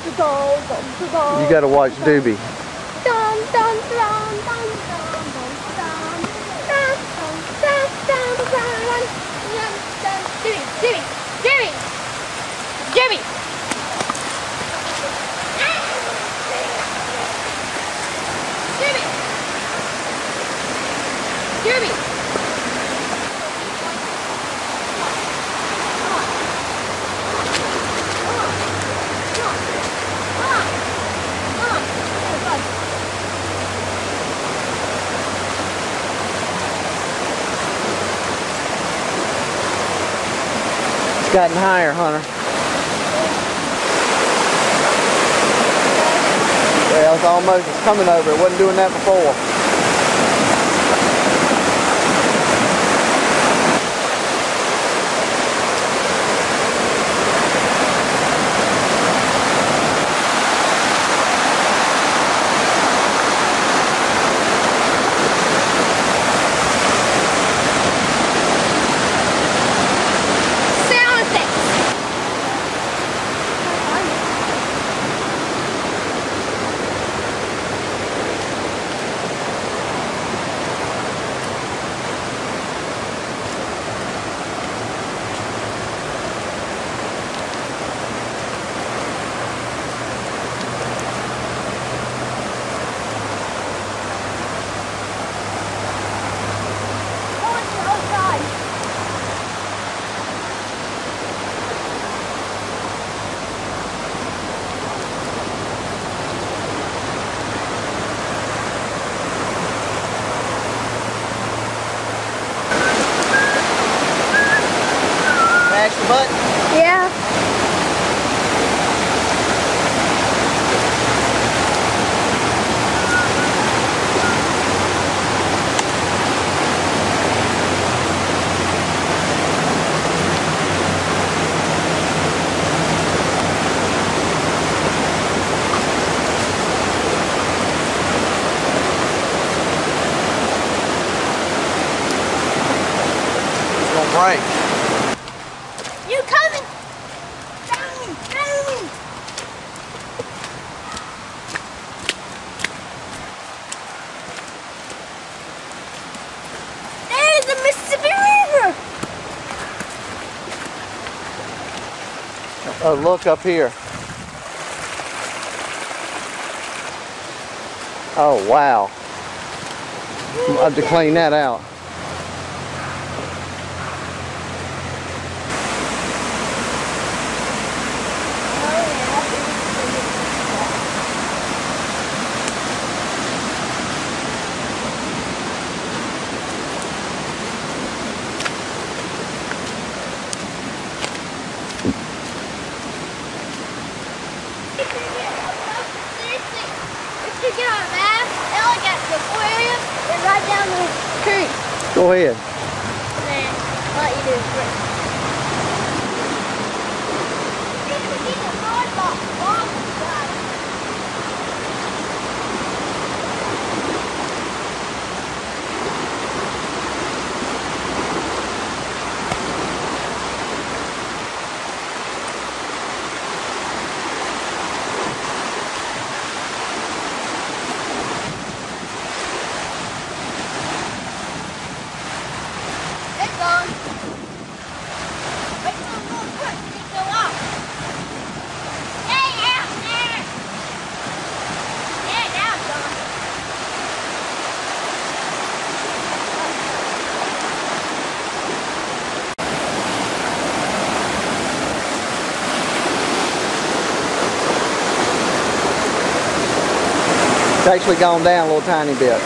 You gotta watch Doobie. Jimmy! Jimmy! It's gotten higher, Hunter. Well, it's coming over. It wasn't doing that before. Mash the button? Yeah. It's gonna break. You coming? Down, down. There's the Mississippi River. Oh, look up here. Oh, wow. I'll have to clean that out. If you get on a map, it'll look at the aquarium and right down the creek. Go ahead. Then I'll let you do it first. You can see the hardball on the side. It's gone. Wait till it's real quick to go off. Stay out there. Yeah, now it's gone. It's actually gone down a little tiny bit.